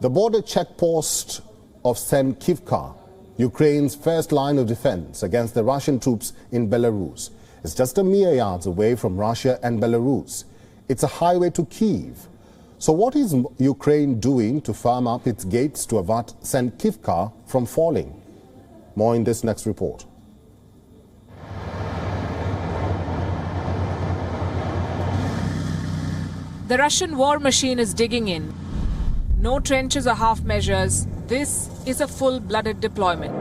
The border checkpost of Senkivka, Ukraine's first line of defense against the Russian troops in Belarus, is just a mere yards away from Russia and Belarus. It's a highway to Kyiv. So what is Ukraine doing to firm up its gates to avert Senkivka from falling? More in this next report. The Russian war machine is digging in. No trenches or half measures. This is a full-blooded deployment.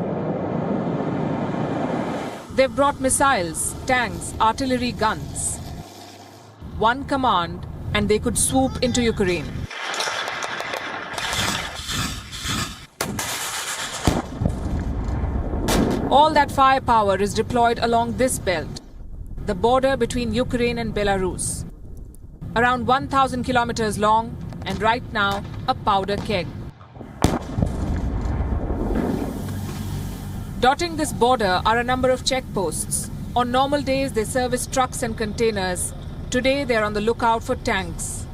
They've brought missiles, tanks, artillery, guns. One command and they could swoop into Ukraine. All that firepower is deployed along this belt, the border between Ukraine and Belarus. Around 1,000 kilometers long, and right now, a powder keg. Dotting this border are a number of checkposts. On normal days, they service trucks and containers. Today, they're on the lookout for tanks.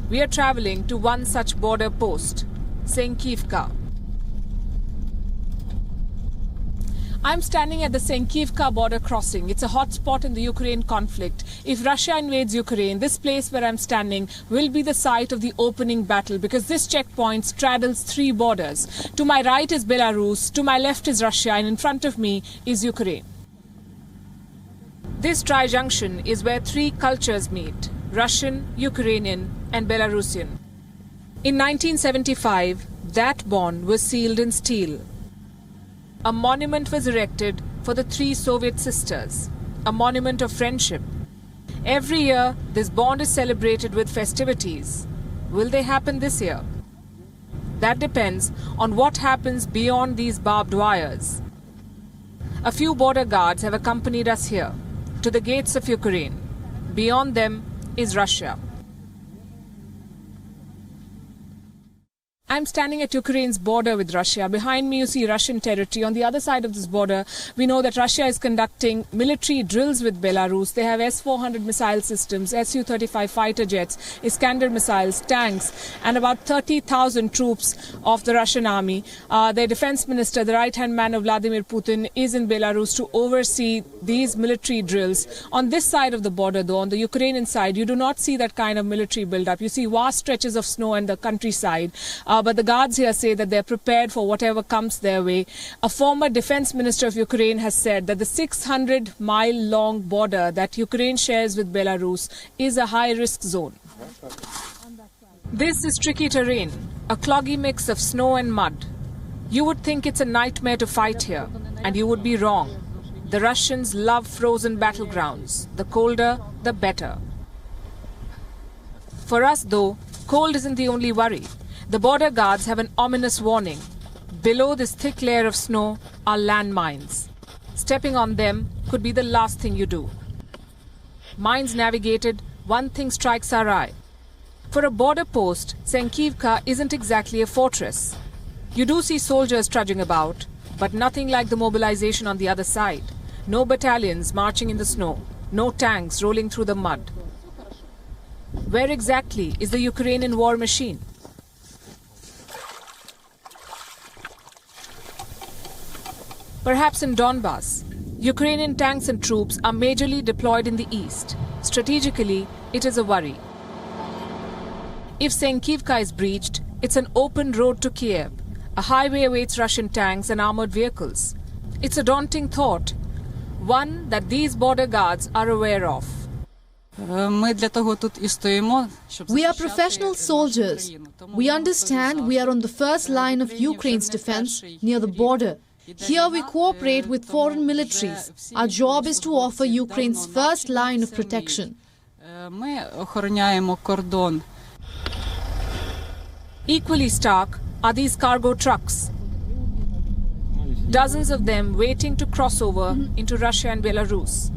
We are traveling to one such border post, Senkivka. I'm standing at the Senkivka border crossing. It's a hot spot in the Ukraine conflict. If Russia invades Ukraine, this place where I'm standing will be the site of the opening battle because this checkpoint straddles three borders. To my right is Belarus, to my left is Russia, and in front of me is Ukraine. This Trijunction is where three cultures meet: Russian, Ukrainian, and Belarusian. In 1975, that bond was sealed in steel. A monument was erected for the three Soviet sisters, a monument of friendship. Every year, this bond is celebrated with festivities. Will they happen this year? That depends on what happens beyond these barbed wires. A few border guards have accompanied us here, to the gates of Ukraine. Beyond them is Russia. I'm standing at Ukraine's border with Russia. Behind me you see Russian territory. On the other side of this border, we know that Russia is conducting military drills with Belarus. They have S-400 missile systems, Su-35 fighter jets, Iskander missiles, tanks, and about 30,000 troops of the Russian army. Their defense minister, the right-hand man of Vladimir Putin, is in Belarus to oversee these military drills. On this side of the border, though, on the Ukrainian side, you do not see that kind of military build-up. You see vast stretches of snow and the countryside. But the guards here say that they're prepared for whatever comes their way. A former defense minister of Ukraine has said that the 600-mile-long border that Ukraine shares with Belarus is a high-risk zone. This is tricky terrain, a cloggy mix of snow and mud. You would think it's a nightmare to fight here, and you would be wrong. The Russians love frozen battlegrounds. The colder, the better. For us, though, cold isn't the only worry. The border guards have an ominous warning. Below this thick layer of snow are landmines. Stepping on them could be the last thing you do. Mines navigated, one thing strikes our eye. For a border post, Senkivka isn't exactly a fortress. You do see soldiers trudging about, but nothing like the mobilization on the other side. No battalions marching in the snow, no tanks rolling through the mud. Where exactly is the Ukrainian war machine? Perhaps in Donbass. Ukrainian tanks and troops are majorly deployed in the east. Strategically, it is a worry. If Senkivka is breached, it's an open road to Kiev. A highway awaits Russian tanks and armored vehicles. It's a daunting thought, one that these border guards are aware of. We are professional soldiers. We understand we are on the first line of Ukraine's defense near the border. Here we cooperate with foreign militaries. Our job is to offer Ukraine's first line of protection. Equally stark are these cargo trucks. Dozens of them waiting to cross over into Russia and Belarus.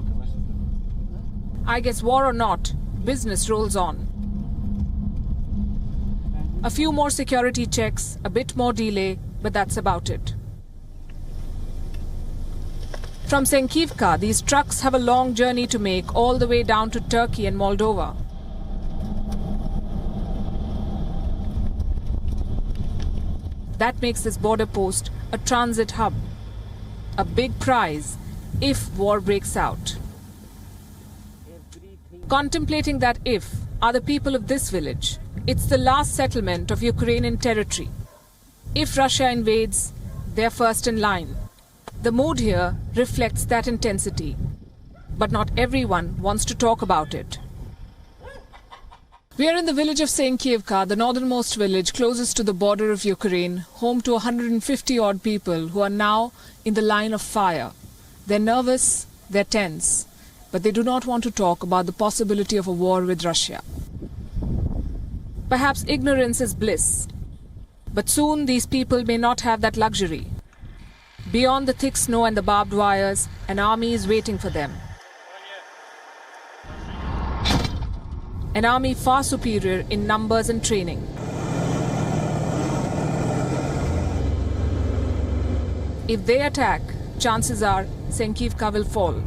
I guess war or not, business rolls on. A few more security checks, a bit more delay, but that's about it. From Senkivka, these trucks have a long journey to make all the way down to Turkey and Moldova. That makes this border post a transit hub, a big prize if war breaks out. Contemplating that if are the people of this village. It's the last settlement of Ukrainian territory. If Russia invades, they're first in line. The mood here reflects that intensity. But not everyone wants to talk about it. We are in the village of Senkivka, the northernmost village closest to the border of Ukraine, home to 150-odd people who are now in the line of fire. They're nervous, they're tense, but they do not want to talk about the possibility of a war with Russia. Perhaps ignorance is bliss, but soon these people may not have that luxury. Beyond the thick snow and the barbed wires, an army is waiting for them. An army far superior in numbers and training. If they attack, chances are Senkivka will fall.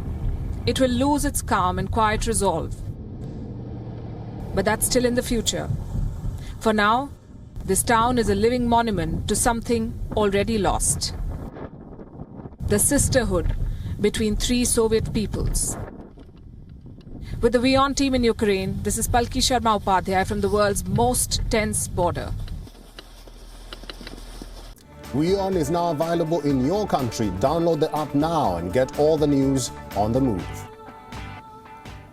It will lose its calm and quiet resolve. But that's still in the future. For now, this town is a living monument to something already lost. The sisterhood between three Soviet peoples. With the WION team in Ukraine, this is Palki Sharma Upadhyay from the world's most tense border. WION is now available in your country. Download the app now and get all the news on the move.